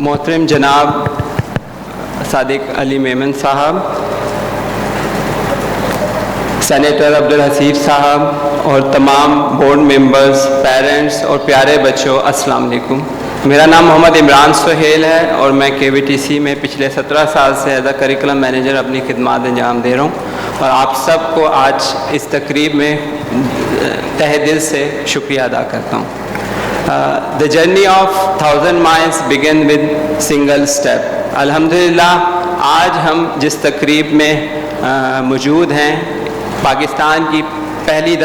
محترم جناب صادق علی میمن صاحب، سینیٹر عبدالحسیب صاحب اور تمام بورڈ ممبرز، پیرنٹس اور پیارے بچوں، السلام علیکم۔ میرا نام محمد عمران سہیل ہے اور میں KVTC میں پچھلے 17 سال سے ایز اے کریکولم مینیجر اپنی خدمات انجام دے رہا ہوں، اور آپ سب کو آج اس تقریب میں تہہ دل سے شکریہ ادا کرتا ہوں۔ The journey of 1000 miles begin with single step۔ الحمدللہ آج ہم جس تقریب میں موجود ہیں، پاکستان کی تاریخ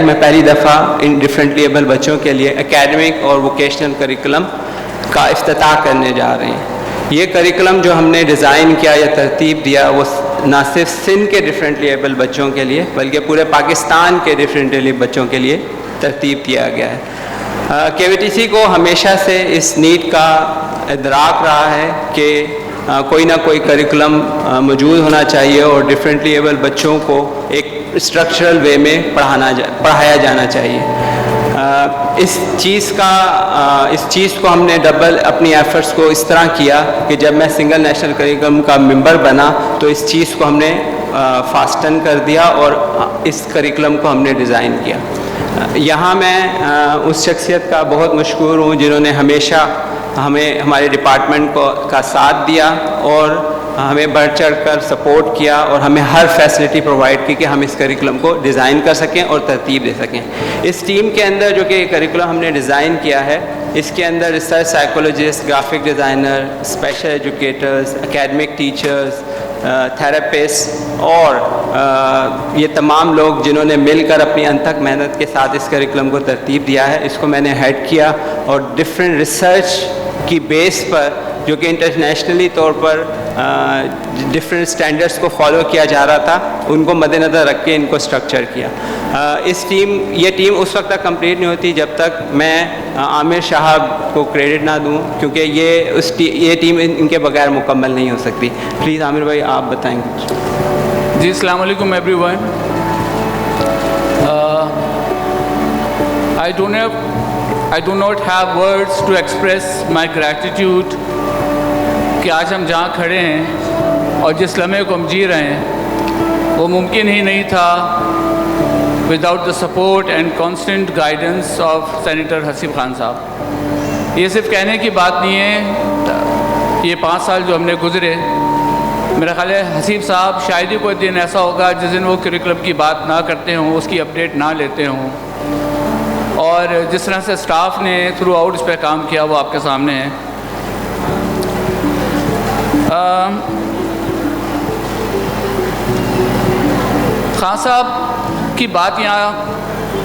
میں پہلی دفعہ ان ڈفرینٹلی ایبل بچوں کے لیے اکیڈمک اور ووکیشنل کریکولم کا افتتاح کرنے جا رہے ہیں۔ یہ کریکولم جو ہم نے ڈیزائن کیا یا ترتیب دیا، وہ نہ صرف سندھ کے ڈفرینٹلی ایبل بچوں کے لیے بلکہ پورے پاکستان کے ڈفرینٹلی بچوں کے لیے ترتیب دیا گیا ہے۔ KVTC کو ہمیشہ سے اس نیڈ کا ادراک رہا ہے کہ کوئی نہ کوئی کریکولم موجود ہونا چاہیے اور ڈفرینٹلی ایبل بچوں کو ایک اسٹرکچرل وے میں پڑھایا جانا چاہیے۔ اس چیز کو ہم نے ڈبل اپنی ایفرٹس کو اس طرح کیا کہ جب میں سنگل نیشنل کریکولم کا ممبر بنا تو اس چیز کو ہم نے فاسٹن کر دیا اور اس کریکولم کو ہم نے ڈیزائن کیا۔ یہاں میں اس شخصیت کا بہت مشکور ہوں جنہوں نے ہمیشہ ہمارے ڈپارٹمنٹ کا ساتھ دیا اور ہمیں بڑھ چڑھ کر سپورٹ کیا اور ہمیں ہر فیسلٹی پرووائڈ کی کہ ہم اس کریکولم کو ڈیزائن کر سکیں اور ترتیب دے سکیں۔ اس ٹیم کے اندر جو کہ کریکولم ہم نے ڈیزائن کیا ہے، اس کے اندر research psychologist, graphic designer, special educators, academic teachers, therapist اور یہ تمام لوگ جنہوں نے مل کر اپنی انتھک محنت کے ساتھ اس کریکولم کو ترتیب دیا ہے، اس کو میں نے ہیڈ کیا اور ڈفرینٹ ریسرچ کی بیس پر جو کہ انٹرنیشنلی طور پر ڈفرینٹ اسٹینڈرڈس کو فالو کیا جا رہا تھا، ان کو مد نظر رکھ کے ان کو اسٹرکچر کیا۔ یہ ٹیم اس وقت تک کمپلیٹ نہیں ہوتی جب تک میں عامر صاحب کو کریڈٹ نہ دوں، کیونکہ یہ ٹیم ان کے بغیر مکمل نہیں ہو سکتی۔ پلیز عامر بھائی آپ بتائیں کچھ۔ جی السلام علیکم every one. I do not have words to express my gratitude کہ آج ہم جہاں کھڑے ہیں اور جس لمحے کو ہم جی رہے ہیں وہ ممکن ہی نہیں تھا without the support and constant guidance of senator Haseeb Khan صاحب۔ یہ صرف کہنے کی بات نہیں ہے، یہ 5 سال جو ہم نے گزرے، میرا خیال ہے حسیب صاحب شاید ہی کوئی دن ایسا ہوگا جس دن وہ کریکولم کی بات نہ کرتے ہوں، اس کی اپڈیٹ نہ لیتے ہوں، اور جس طرح سے اسٹاف نے تھرو آؤٹ اس پہ کام کیا وہ آپ کے سامنے ہے۔ خان صاحب کی بات یہاں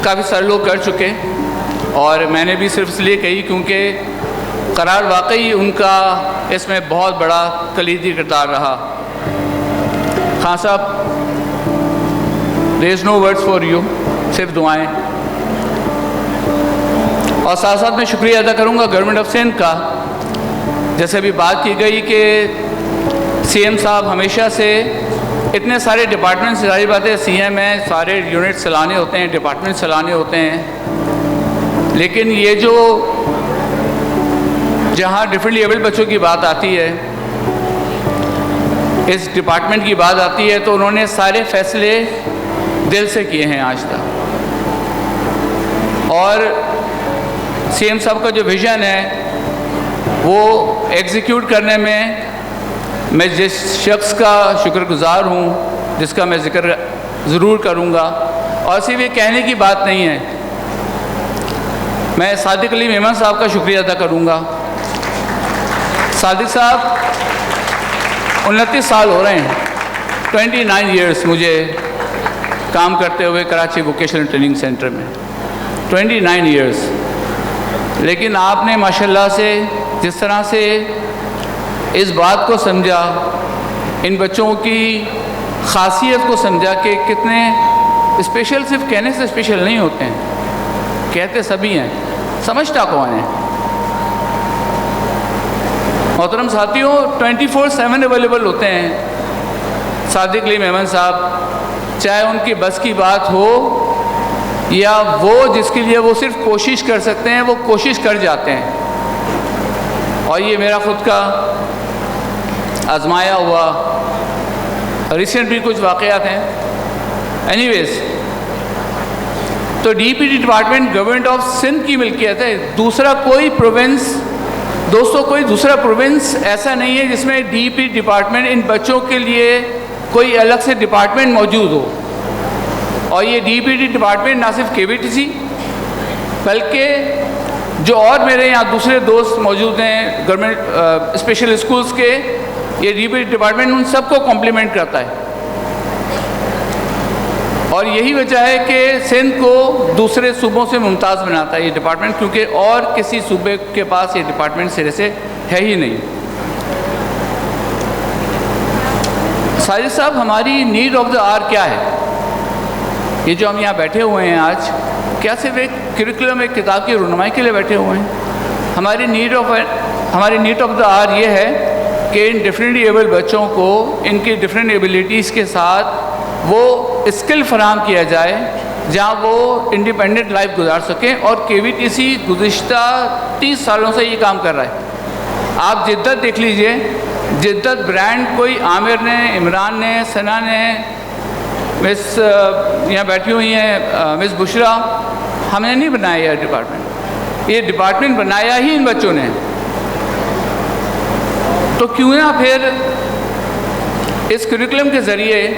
کافی سارے لوگ کر چکے اور میں نے بھی صرف اس لیے کہی کیونکہ قرار واقعی ان کا اس میں بہت بڑا کلیدی کردار رہا۔ خان صاحب there is no words for you، صرف دعائیں، اور ساتھ ساتھ میں شکریہ ادا کروں گا گورنمنٹ آف سندھ کا، جیسے بھی بات کی گئی کہ CM صاحب ہمیشہ سے اتنے سارے ڈپارٹمنٹ سے، ظاہر بات ہے CM ہیں، سارے یونٹ چلانے ہوتے ہیں، ڈپارٹمنٹ چلانے ہوتے ہیں، لیکن یہ جو جہاں ڈفرینٹلی ایبل بچوں کی بات آتی ہے، اس ڈپارٹمنٹ کی بات آتی ہے، تو انہوں نے سارے فیصلے دل سے کیے ہیں آج تک، اور CM صاحب کا جو ویژن ہے وہ ایگزیکیوٹ کرنے میں جس شخص کا شکر گزار ہوں، جس کا میں ذکر ضرور کروں گا، اور صرف یہ کہنے کی بات نہیں ہے، میں صادق علی میمن صاحب کا شکریہ ادا کروں گا۔ صادق صاحب 29 سال ہو رہے ہیں، 29 ایئرس مجھے کام کرتے ہوئے کراچی ووکیشنل ٹریننگ سینٹر میں، 29 ایئرس، لیکن آپ نے ماشاءاللہ سے جس طرح سے اس بات کو سمجھا، ان بچوں کی خاصیت کو سمجھا کہ کتنے اسپیشل، صرف کہنے سے اسپیشل نہیں ہوتے ہیں، کہتے سبھی ہیں، سمجھتا کون ہے۔ محترم ساتھیوں، 24/7 اویلیبل ہوتے ہیں صادق علی میمن صاحب، چاہے ان کی بس کی بات ہو یا وہ جس کے لیے وہ صرف کوشش کر سکتے ہیں وہ کوشش کر جاتے ہیں۔ اور یہ میرا خود کا آزمایا ہوا ریسنٹ بھی کچھ واقعات ہیں. اینی ویز تو D P T department government of Sindh کی ملکیت ہے. دوسرا کوئی پروونس دوستوں کوئی دوسرا پروونس ایسا نہیں ہے جس میں ڈی پی ڈپارٹمنٹ ان بچوں کے لیے کوئی الگ سے ڈپارٹمنٹ موجود ہو. اور یہ ڈی پی ٹی ڈپارٹمنٹ نہ صرف کے وی ٹی سی بلکہ جو اور میرے یہاں دوسرے دوست موجود ہیں گورنمنٹ اسپیشل اسکولس کے, یہ ڈی پی ٹی ڈپارٹمنٹ ان سب کو کمپلیمنٹ کرتا ہے. اور یہی وجہ ہے کہ سندھ کو دوسرے صوبوں سے ممتاز بناتا ہے یہ ڈپارٹمنٹ, کیونکہ اور کسی صوبے کے پاس یہ ڈپارٹمنٹ سرے سے ہے ہی نہیں. ساجد صاحب, ہماری نیڈ آف دا آر کیا ہے؟ یہ جو ہم یہاں بیٹھے ہوئے ہیں آج, کیا صرف ایک کریکولم ایک کتاب کی رونمائی کے لیے بیٹھے ہوئے ہیں؟ ہماری نیڈ آف دا آر یہ ہے کہ ان ڈفرینٹلی ایبل بچوں کو ان کی ڈفرینٹ ایبلٹیز کے ساتھ وہ اسکل فراہم کیا جائے جہاں وہ انڈیپینڈنٹ لائف گزار سکیں. اور کے وی ٹی سی گزشتہ 30 سالوں سے یہ کام کر رہا ہے. آپ جدت دیکھ لیجئے, جدت برانڈ کوئی عامر نے, عمران نے, ثنا نے, مس یہاں بیٹھی ہوئی ہیں مس بشرا, ہم نے نہیں بنایا یہ ڈپارٹمنٹ. یہ ڈپارٹمنٹ بنایا ہی ان بچوں نے. تو کیوں نہ پھر اس کریکولم کے ذریعے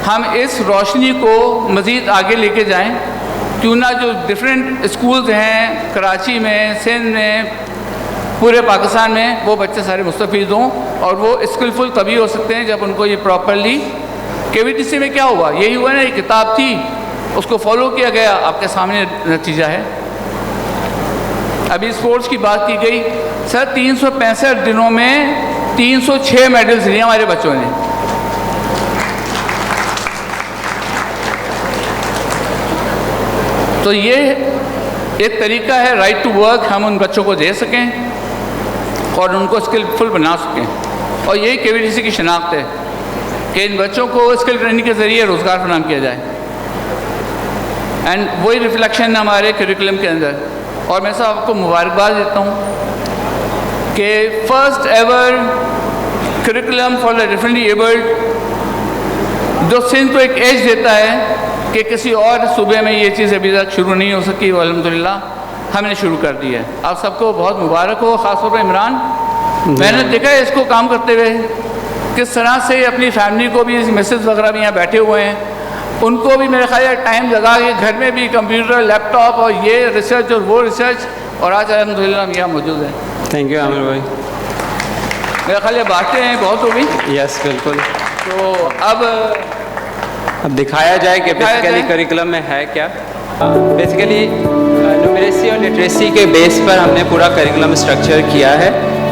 ہم اس روشنی کو مزید آگے لے کے جائیں. کیوں نہ جو ڈفرینٹ اسکولز ہیں کراچی میں, سندھ میں, پورے پاکستان میں, وہ بچے سارے مستفید ہوں. اور وہ اسکلفل تبھی ہو سکتے ہیں جب ان کو یہ پراپرلی, کے وی ٹی سی میں کیا ہوا, یہی ہوا نا, یہ کتاب تھی اس کو فالو کیا گیا, آپ کے سامنے نتیجہ ہے. ابھی اسپورٹس کی بات کی گئی, سر 365 دنوں میں 306 میڈلز لیے ہمارے بچوں نے. تو یہ ایک طریقہ ہے رائٹ ٹو ورک ہم ان بچوں کو دے سکیں اور ان کو اسکلفل بنا سکیں. اور یہی کے وی ٹی سی کی شناخت ہے کہ ان بچوں کو اسکل ٹریننگ کے ذریعے روزگار فراہم کیا جائے. اینڈ وہی ریفلیکشن ہمارے کریکولم کے اندر. اور میں صاحب آپ کو مبارکباد دیتا ہوں کہ first ever curriculum for the differently abled جو سندھ کو ایک ایج دیتا ہے کہ کسی اور صوبے میں یہ چیز ابھی تک شروع نہیں ہو سکی, وہ الحمدللہ ہم نے شروع کر دی ہے. آپ سب کو بہت مبارک ہو. خاص طور پر عمران, میں نے دیکھا ہے اس کو کام کرتے ہوئے کس طرح سے اپنی فیملی کو بھی, مسز وغیرہ بھی یہاں بیٹھے ہوئے ہیں, ان کو بھی میرے خیال ٹائم لگا کے گھر میں بھی کمپیوٹر, لیپ ٹاپ اور یہ ریسرچ اور وہ ریسرچ, اور آج الحمدللہ ہم یہاں موجود ہیں. تھینک یو عامر بھائی. میرے خیال یہ باتیں ہیں بہت ہوگی. یس بالکل. تو اب دکھایا جائے کہ بیسیکلی کریکولم میں ہے کیا. بیسیکلی نومیریسی اور لٹریسی کے بیس پر ہم نے پورا کریکولم اسٹرکچر کیا ہے.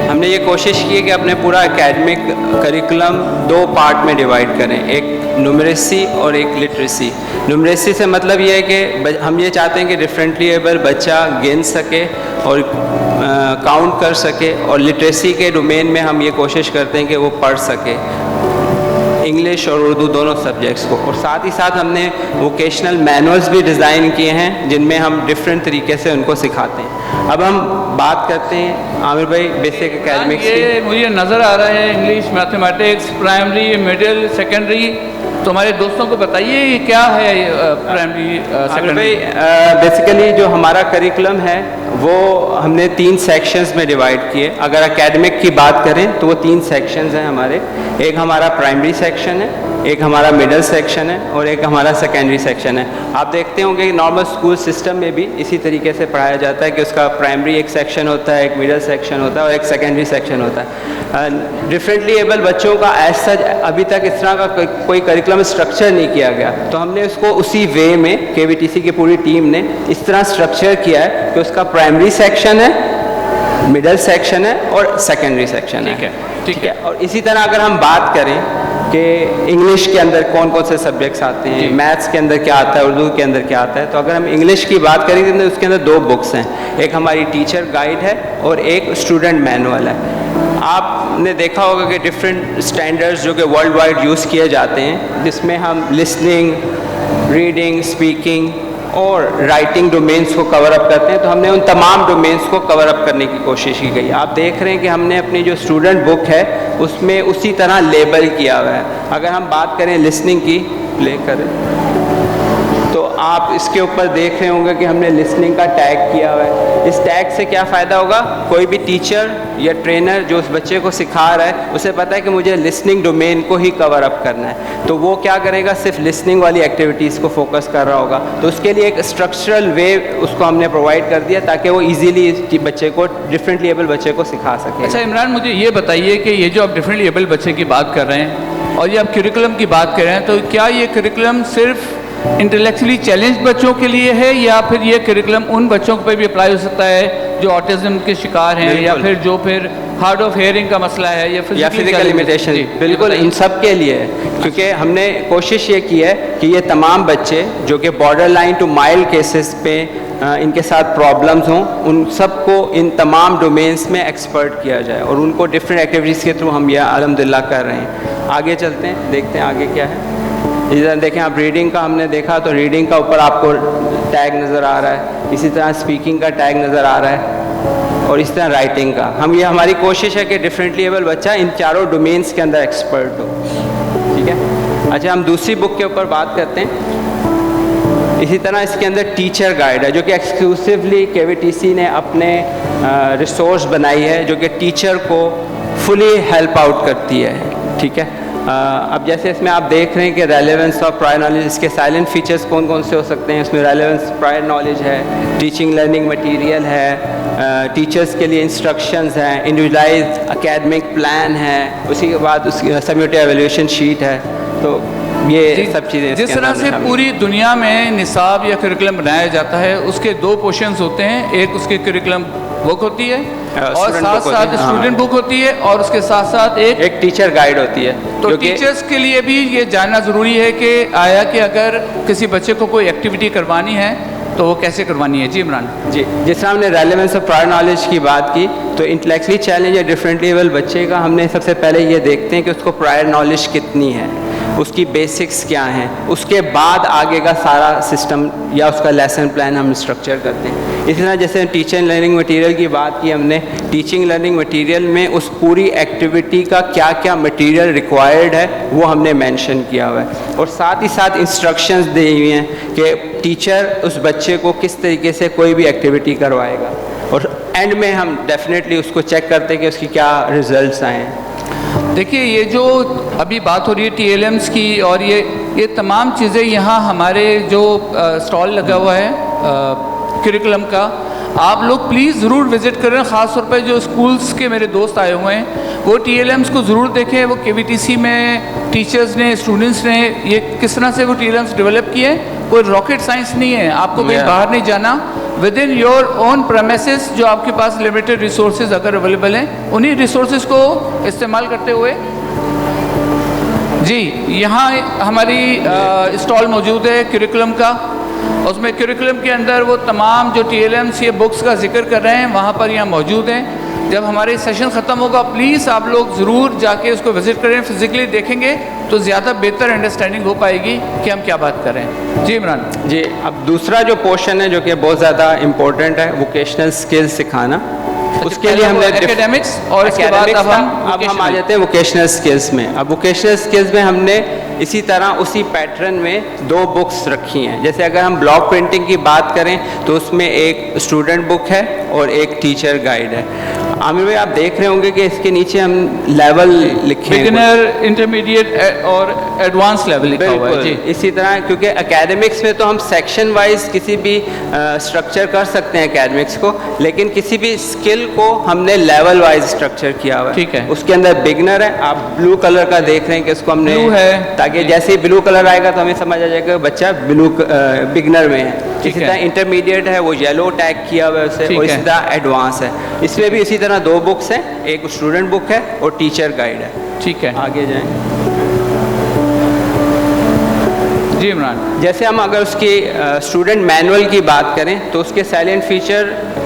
ہم نے یہ کوشش کی ہے کہ اپنے پورا اکیڈمک کریکولم 2 پارٹ میں ڈیوائڈ کریں, ایک نومیریسی اور ایک لٹریسی. نومیریسی سے مطلب یہ ہے کہ ہم یہ چاہتے ہیں کہ ڈفرینٹلی ایبل بچہ گن سکے اور کاؤنٹ کر سکے, اور لٹریسی کے ڈومین میں ہم یہ کوشش کرتے ہیں کہ وہ پڑھ سکے انگلش اور اردو دونوں سبجیکٹس کو. اور ساتھ ہی ساتھ ہم نے ووکیشنل مینولز بھی ڈیزائن کیے ہیں جن میں ہم ڈفرینٹ طریقے سے ان کو سکھاتے ہیں. اب ہم بات کرتے ہیں عامر بھائی بیسک اکیڈمکس کی. یہ مجھے نظر آ رہا ہے English, mathematics, primary, middle, secondary. تو ہمارے دوستوں کو بتائیے یہ کیا ہے پرائمری سیکنڈری. بیسیکلی جو ہمارا کریکولم ہے وہ ہم نے 3 سیکشنز میں ڈیوائڈ کیے. اگر اکیڈمک کی بات کریں تو وہ 3 سیکشنز ہیں ہمارے. ایک ہمارا پرائمری سیکشن ہے, ایک ہمارا مڈل سیکشن ہے, اور ایک ہمارا سیکنڈری سیکشن ہے. آپ دیکھتے ہوں گے کہ نارمل اسکول سسٹم میں بھی اسی طریقے سے پڑھایا جاتا ہے کہ اس کا پرائمری ایک سیکشن ہوتا ہے, ایک مڈل سیکشن ہوتا ہے, اور ایک سیکنڈری سیکشن ہوتا ہے. ڈفرینٹلی ایبل بچوں کا ایز سچ ابھی تک اس طرح کا کوئی کریکولم اسٹرکچر نہیں کیا گیا, تو ہم نے اس کو اسی وے میں کے وی ٹی سی کی پوری ٹیم نے اس طرح اسٹرکچر کیا ہے کہ اس کا پرائمری سیکشن ہے, مڈل سیکشن ہے, اور سیکنڈری سیکشن ہے. ٹھیک ہے. اور اسی طرح اگر ہم بات کریں کہ انگلش کے اندر کون کون سے سبجیکٹس آتے ہیں, میتھس کے اندر کیا آتا ہے, اردو کے اندر کیا آتا ہے, تو اگر ہم انگلش کی بات کریں تو اس کے اندر 2 بکس ہیں. ایک ہماری ٹیچر گائیڈ ہے اور ایک اسٹوڈنٹ مینول ہے. آپ نے دیکھا ہوگا کہ ڈفرینٹ اسٹینڈرڈز جو کہ ورلڈ وائڈ یوز کیے جاتے ہیں, جس میں ہم لسننگ, ریڈنگ, اسپیکنگ اور رائٹنگ ڈومینس کو کور اپ کرتے ہیں. تو ہم نے ان تمام ڈومینس کو کور اپ کرنے کی کوشش کی گئی. آپ دیکھ رہے ہیں کہ ہم نے اپنی جو اسٹوڈنٹ بک ہے اس میں اسی طرح لیبل کیا ہوا ہے. اگر ہم بات کریں لسننگ کی، پلے کریں تو آپ اس کے اوپر دیکھ رہے ہوں گے کہ ہم نے لسننگ کا ٹیگ کیا ہوا ہے. اس ٹیگ سے کیا فائدہ ہوگا؟ کوئی بھی ٹیچر یا ٹرینر جو اس بچے کو سکھا رہا ہے اسے پتہ ہے کہ مجھے لسننگ ڈومین کو ہی کور اپ کرنا ہے. تو وہ کیا کرے گا؟ صرف لسننگ والی ایکٹیویٹیز کو فوکس کر رہا ہوگا. تو اس کے لیے ایک اسٹرکچرل وے اس کو ہم نے پرووائڈ کر دیا تاکہ وہ ایزیلی بچے کو، ڈفرینٹلی ایبل بچے کو سکھا سکے. اچھا عمران، مجھے یہ بتائیے کہ یہ جو آپ ڈفرینٹلی ایبل بچے کی بات کر رہے ہیں اور یہ آپ کریکولم کی بات کر رہے ہیں، تو کیا یہ کریکولم صرف انٹلیکچولی چیلنج بچوں کے لیے ہے یا پھر یہ کریکولم ان بچوں پہ بھی اپلائی ہو سکتا ہے جو آٹزم کے شکار ہیں یا پھر جو پھر ہارڈ آف ہیئرنگ کا مسئلہ ہے یا فزیکل لمیٹیشن؟ بالکل ان سب کے لیے ہے، کیونکہ ہم نے کوشش یہ کی ہے کہ یہ تمام بچے جو کہ borderline to mild cases پہ ان کے ساتھ پرابلمز ہوں، ان سب کو ان تمام ڈومینس میں ایکسپرٹ کیا جائے اور ان کو ڈفرینٹ ایکٹیویٹیز کے تھرو ہم یہ الحمدللہ کر رہے ہیں. آگے چلتے ہیں، دیکھتے ہیں آگے کیا ہے. ادھر دیکھیں آپ، ریڈنگ کا ہم نے دیکھا تو ریڈنگ کا اوپر آپ کو ٹیگ نظر آ رہا ہے، اسی طرح اسپیکنگ کا ٹیگ نظر آ رہا ہے اور اس طرح رائٹنگ کا. یہ ہماری کوشش ہے کہ ڈفرینٹلی ایبل بچہ ان چاروں ڈومینس کے اندر ایکسپرٹ ہو. ٹھیک ہے. اچھا، ہم دوسری بک کے اوپر بات کرتے ہیں. اسی طرح اس کے اندر ٹیچر گائیڈ ہے جو کہ ایکسکلوسیولی KVTC نے اپنے ریسورس بنائی ہے جو کہ ٹیچر کو فلی ہیلپ آؤٹ کرتی ہے. ٹھیک ہے. اب جیسے اس میں آپ دیکھ رہے ہیں کہ ریلیونس آف پرائر نالج، اس کے سائلنٹ فیچرز کون کون سے ہو سکتے ہیں. اس میں ریلیونس پرائر نالج ہے، ٹیچنگ لرننگ مٹیریل ہے، ٹیچرز کے لیے انسٹرکشنز ہیں، انڈیویجولائز اکیڈمک پلان ہے، اسی کے بعد اس کی سمیٹیو ایویلیوشن شیٹ ہے. تو یہ سب چیزیں جس طرح سے پوری دنیا میں نصاب یا کریکولم بنایا جاتا ہے اس کے دو پورشنز ہوتے ہیں. ایک اس کی کریکولم بک ہوتی ہے اور ساتھ ساتھ اسٹوڈنٹ بک ہوتی ہے اور اس کے ساتھ ساتھ ایک ٹیچر گائیڈ ہوتی ہے. تو ٹیچرز کے لیے بھی یہ جاننا ضروری ہے کہ آیا کہ اگر کسی بچے کو کوئی ایکٹیویٹی کروانی ہے تو وہ کیسے کروانی ہے. جی عمران. جی، جس طرح ہم نے ریلیونس آف پرائر نالج کی بات کی تو انٹلیکچولی چیلنج یا ڈفرینٹلی ایبل بچے کا ہم نے سب سے پہلے یہ دیکھتے ہیں کہ اس کو پرائر نالج کتنی ہے، اس کی بیسکس کیا ہیں، اس کے بعد آگے کا سارا سسٹم یا اس کا لیسن پلان ہم اسٹرکچر کرتے ہیں. اسی طرح جیسے ٹیچنگ لرننگ مٹیریل کی بات کی ہم نے، ٹیچنگ لرننگ مٹیریل میں اس پوری ایکٹیویٹی کا کیا کیا مٹیریل ریکوائرڈ ہے وہ ہم نے مینشن کیا ہوا ہے اور ساتھ ہی ساتھ انسٹرکشنز دی ہوئی ہیں کہ ٹیچر اس بچے کو کس طریقے سے کوئی بھی ایکٹیویٹی کروائے گا اور اینڈ میں ہم ڈیفینیٹلی اس کو چیک کرتے ہیں کہ اس کی کیا ریزلٹس آئے ہیں. دیکھیے، یہ جو ابھی بات ہو رہی ہے TLMs کی اور یہ تمام چیزیں یہاں ہمارے جو اسٹال لگا ہوا ہے کریکولم کا، آپ لوگ پلیز ضرور وزٹ کریں. خاص طور پہ جو اسکولس کے میرے دوست آئے ہوئے ہیں وہ TLMs کو ضرور دیکھیں. وہ KVTC میں ٹیچرز نے، اسٹوڈنٹس نے یہ کس طرح سے وہ TLMs ڈیولپ کیے. کوئی راکٹ سائنس نہیں ہے، آپ کو کہیں باہر نہیں جانا. With in your own premises جو آپ کے پاس لمیٹڈ ریسورسز اگر اویلیبل ہیں انہی ریسورسز کو استعمال کرتے ہوئے. جی، یہاں ہماری اسٹال موجود ہے کریکولم کا. اس میں کریکولم کے اندر وہ تمام جو TLMs یہ بکس کا ذکر کر رہے ہیں وہاں پر یہاں موجود ہیں. جب ہمارے سیشن ختم ہوگا پلیز آپ لوگ ضرور جا کے اس کو وزٹ کریں. فزیکلی دیکھیں گے تو زیادہ بہتر انڈرسٹینڈنگ ہو پائے گی کہ ہم کیا بات کر رہے ہیں. جی عمران. جی، اب دوسرا جو پورشن ہے جو کہ بہت زیادہ امپورٹنٹ ہے، ووکیشنل اسکلز سکھانا. اس کے لیے ہم نے ایکیڈمکس اور اس کے بعد اب ہم آ جاتے ہیں ووکیشنل اسکلز میں. اب ووکیشنل اسکلز میں ہم نے اسی طرح اسی پیٹرن میں دو بکس رکھی ہیں. جیسے اگر ہم بلاک پرنٹنگ کی بات کریں تو اس میں ایک اسٹوڈنٹ بک ہے اور ایک ٹیچر گائیڈ ہے. عامر بھائی آپ دیکھ رہے ہوں گے کہ اس کے نیچے ہم لیول لکھے ہیں، بگنر، انٹرمیڈیٹ اور ایڈوانس لیول لکھا ہوا ہے. جی، اسی طرح کیونکہ اکیڈمکس میں تو ہم سیکشن وائز کسی بھی اسٹرکچر کر سکتے ہیں اکیڈمکس کو، لیکن کسی بھی اسکل کو ہم نے لیول وائز اسٹرکچر کیا ہوا ہے. ٹھیک ہے. اس کے اندر بگنر ہے، آپ بلو کلر کا دیکھ رہے ہیں کہ اس کو ہم نے بلو ہے تاکہ جیسے ہی بلو کلر آئے گا تو ہمیں سمجھ آ جائے گا بچہ بگنر میں ہے. اسی طرح انٹرمیڈیٹ ہے وہ یلو ٹیگ کیا ہوا ہے اسے، اور اسی طرح ایڈوانس ہے. اس میں بھی اسی طرح دو بکس ہیں، ایک اسٹوڈنٹ بک ہے اور ٹیچر گائیڈ ہے. ٹھیک ہے، آگے جائیں. جی عمران. جیسے ہم اگر اس کی اسٹوڈنٹ مینول کی بات کریں تو اس کے سائلنٹ فیچر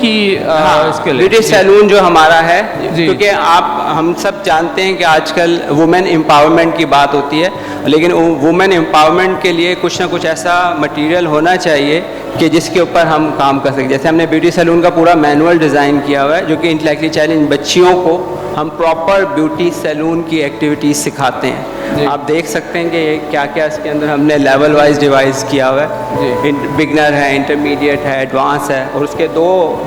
کی اس کے لیے بیوٹی سیلون جو ہمارا ہے جی. کیونکہ ہم سب جانتے ہیں کہ آج کل وومن امپاورمنٹ کی بات ہوتی ہے لیکن وومن امپاورمنٹ کے لیے کچھ نہ کچھ ایسا مٹیریل ہونا چاہیے کہ جس کے اوپر ہم کام کر سکیں. جیسے ہم نے بیوٹی سیلون کا پورا مینول ڈیزائن کیا ہوا ہے جو کہ انٹلیکچولی چیلنج بچیوں کو ہم پراپر بیوٹی سیلون کی ایکٹیویٹیز سکھاتے ہیں. آپ دیکھ سکتے ہیں کہ یہ کیا کیا اس کے اندر ہم نے لیول وائز ڈیوائز کیا ہوا ہے. بگنر ہے, انٹرمیڈیٹ ہے, ایڈوانس ہے, اور اس کے 2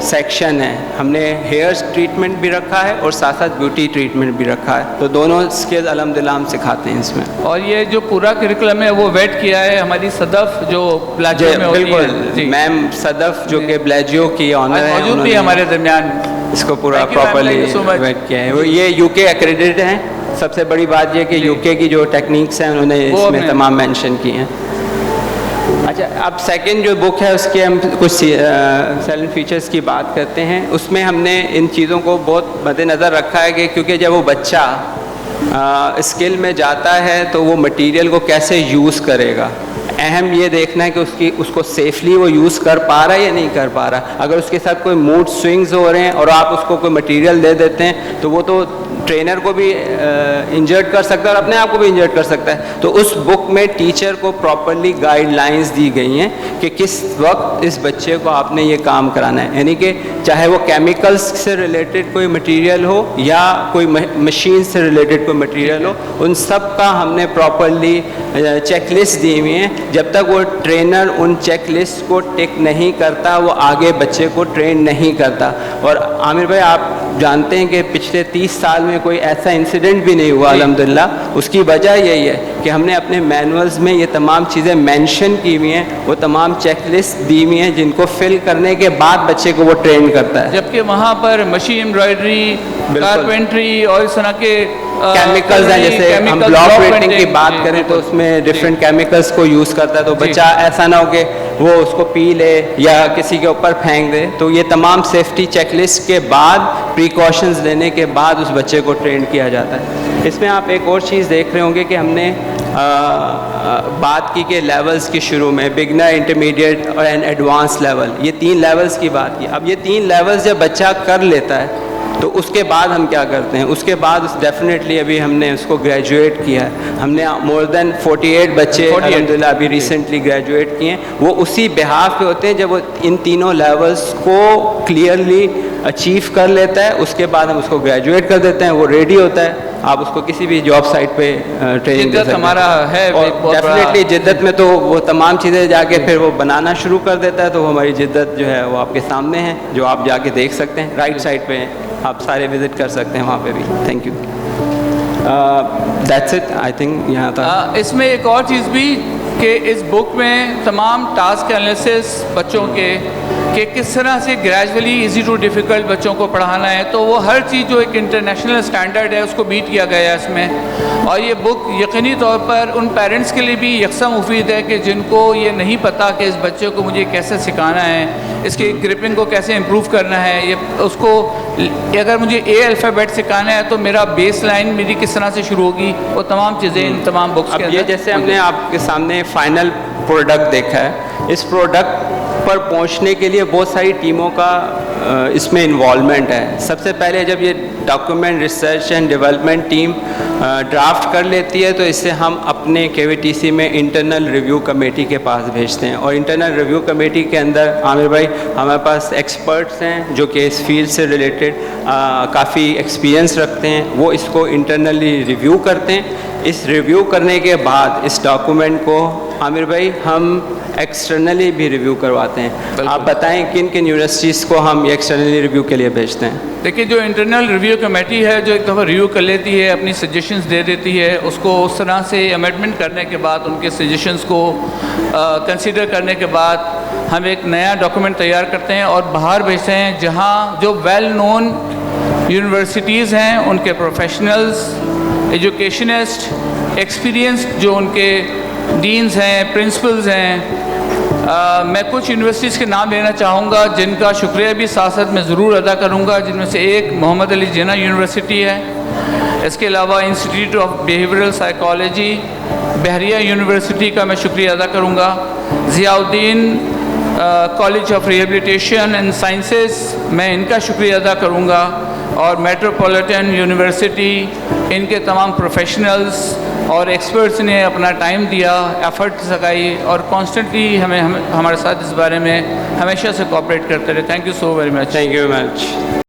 سیکشن ہیں. ہم نے ہیئر ٹریٹمنٹ بھی رکھا ہے اور ساتھ ساتھ بیوٹی ٹریٹمنٹ بھی رکھا ہے. تو دونوں اسکل الحمدللہ ہم سکھاتے ہیں اس میں. اور یہ جو پورا کریکولم ہے وہ ویٹ کیا ہے ہماری صدف جو بلاجیو میں ہوتی ہے. بالکل میم صدف جو کہ بلاجیو کی آنر ہے, موجود بھی ہمارے درمیان. اس کو پورا پراپرلی ویٹ کیا ہے. وہ یہ یو کے ایکریڈیٹڈ ہیں. سب سے بڑی بات یہ کہ یو کے کی جو ٹیکنیکس ہیں انہوں نے اس میں تمام مینشن کی ہیں. اچھا, اب سیکنڈ جو بک ہے اس کے ہم کچھ سیلنٹ فیچرز کی بات کرتے ہیں. اس میں ہم نے ان چیزوں کو بہت مد نظر رکھا ہے کہ کیونکہ جب وہ بچہ اسکل میں جاتا ہے تو وہ مٹیریل کو کیسے یوز کرے گا. اہم یہ دیکھنا ہے کہ اس کو سیفلی وہ یوز کر پا رہا ہے یا نہیں کر پا رہا. اگر اس کے ساتھ کوئی موڈ سوئنگز ہو رہے ہیں اور آپ اس کو کوئی مٹیریل دے دیتے ہیں تو وہ تو ٹرینر کو بھی انجرڈ کر سکتا ہے اور اپنے آپ کو بھی انجرڈ کر سکتا ہے. تو اس بک میں ٹیچر کو پراپرلی گائیڈ لائنز دی گئی ہیں کہ کس وقت اس بچے کو آپ نے یہ کام کرانا ہے. یعنی کہ چاہے وہ کیمیکلز سے ریلیٹڈ کوئی مٹیریل ہو یا کوئی مشین سے ریلیٹڈ کوئی مٹیریل ہو, ان سب کا ہم نے پراپرلی چیک لسٹ دی ہوئی ہیں. جب تک وہ ٹرینر ان چیک لسٹ کو ٹک نہیں کرتا وہ آگے بچے کو ٹرین نہیں کرتا. اور عامر بھائی آپ جانتے ہیں کہ پچھلے 30 سال میں کوئی ایسا انسیڈنٹ بھی نہیں ہوا الحمدللہ. اس کی وجہ یہی ہے کہ ہم نے اپنے مینولز میں یہ تمام چیزیں مینشن کی ہوئی ہیں, وہ تمام چیک لسٹ دی ہوئی ہیں جن کو فل کرنے کے بعد بچے کو وہ ٹرین کرتا ہے. جبکہ وہاں پر مشین امبرائڈری, کارپینٹری اور اس طرح کے کیمیکلز ہیں. جیسے ہم بلاک پرنٹنگ کی بات کریں تو اس میں ڈفرینٹ کیمیکلز کو یوز کرتا ہے. تو بچہ ایسا نہ ہو کہ وہ اس کو پی لے یا کسی کے اوپر پھینک دے. تو یہ تمام سیفٹی چیک لسٹ کے بعد پریکاشنز لینے کے بعد اس بچے کو ٹرین کیا جاتا ہے. اس میں آپ ایک اور چیز دیکھ رہے ہوں گے کہ ہم نے بات کی کہ لیولز کی شروع میں بگنر, انٹرمیڈیٹ اور ایڈوانس لیول, یہ 3 لیولز کی بات کی. اب یہ 3 لیولز جب بچہ کر لیتا ہے تو اس کے بعد ہم کیا کرتے ہیں. اس کے بعد ڈیفینیٹلی ابھی ہم نے اس کو گریجویٹ کیا ہے. ہم نے مور دین 48 بچے الحمدللہ ابھی ریسنٹلی گریجویٹ کیے ہیں. وہ اسی بہاف پہ ہوتے ہیں جب وہ ان تینوں لیولز کو کلیئرلی اچیو کر لیتا ہے. اس کے بعد ہم اس کو گریجویٹ کر دیتے ہیں, وہ ریڈی ہوتا ہے. آپ اس کو کسی بھی جاب سائٹ پہ ٹریننگ دے سکتے ہیں. ہمارا ہے ڈیفینیٹلی جدت میں تو وہ تمام چیزیں جا کے پھر وہ بنانا شروع کر دیتا ہے. تو ہماری جدت جو ہے وہ آپ کے سامنے ہے, جو آپ جا کے دیکھ سکتے ہیں. رائٹ سائڈ پہ آپ سارے وزٹ کر سکتے ہیں وہاں پہ بھی. Thank you. That's it I think. یہاں تک اس میں ایک اور چیز بھی کہ اس بک میں تمام ٹاسک انالیسس بچوں کے کہ کس طرح سے گریجولی ایزی ٹو ڈیفیکلٹ بچوں کو پڑھانا ہے. تو وہ ہر چیز جو ایک انٹرنیشنل اسٹینڈرڈ ہے اس کو بیٹ کیا گیا ہے اس میں. اور یہ بک یقینی طور پر ان پیرنٹس کے لیے بھی یکساں مفید ہے کہ جن کو یہ نہیں پتہ کہ اس بچے کو مجھے کیسے سکھانا ہے, اس کی گرپنگ کو کیسے امپروو کرنا ہے. یہ اس کو اگر مجھے اے الفابیٹ سکھانا ہے تو میرا بیس لائن میری کس طرح سے شروع ہوگی, وہ تمام چیزیں ان تمام بکس کے اندر. یہ جیسے ہم نے آپ کے سامنے فائنل پروڈکٹ دیکھا ہے, اس پروڈکٹ پر پہنچنے کے لیے بہت ساری ٹیموں کا اس میں انوالومنٹ ہے. سب سے پہلے جب یہ document research and development team draft کر لیتی ہے تو اسے ہم اپنے KVTC میں انٹرنل ریویو کمیٹی کے پاس بھیجتے ہیں. اور انٹرنل ریویو کمیٹی کے اندر عامر بھائی ہمارے پاس ایکسپرٹس ہیں جو کہ اس فیلڈ سے ریلیٹڈ کافی ایکسپیرئنس رکھتے ہیں. وہ اس کو انٹرنلی ریویو کرتے ہیں. اس ریویو کرنے کے بعد اس ڈاکومنٹ کو عامر بھائی ہم ایکسٹرنلی بھی ریویو کرواتے ہیں. آپ بتائیں کن کن یونیورسٹیز کو ہم ایکسٹرنلی ریویو کے لیے بھیجتے ہیں؟ دیکھیے, جو انٹرنل ریویو کمیٹی ہے جو ایک دفعہ ریویو کر لیتی ہے, اپنی سجیشنز دے دیتی ہے, اس کو اس طرح سے امینڈمنٹ کرنے کے بعد ان کے سجیشنز کو کنسیڈر کرنے کے بعد ہم ایک نیا ڈاکومنٹ تیار کرتے ہیں اور باہر بھیجتے ہیں جہاں جو ویل نون یونیورسٹیز ہیں ان کے پروفیشنلز, ایجوکیشنسٹ, ایکسپیرینسڈ جو ان کے ڈینز ہیں, پرنسپلز ہیں. میں کچھ یونیورسٹیز کے نام لینا چاہوں گا جن کا شکریہ بھی ساتھ ساتھ میں ضرور ادا کروں گا, جن میں سے ایک محمد علی جناح یونیورسٹی ہے. اس کے علاوہ انسٹیٹیوٹ آف بیہیورل سائیکالوجی بحریہ یونیورسٹی کا میں شکریہ ادا کروں گا. ضیاء الدین college of rehabilitation and sciences, میں ان کا شکریہ ادا کروں گا، اور میٹروپولیٹن یونیورسٹی، ان کے تمام پروفیشنلز اور ایکسپرٹس نے اپنا ٹائم دیا، ایفرٹ لگائی، اور کانسٹنٹلی ہمارے ساتھ اس بارے میں ہمیشہ سے کوآپریٹ کرتے رہے. Thank you so very much. Thank you very much.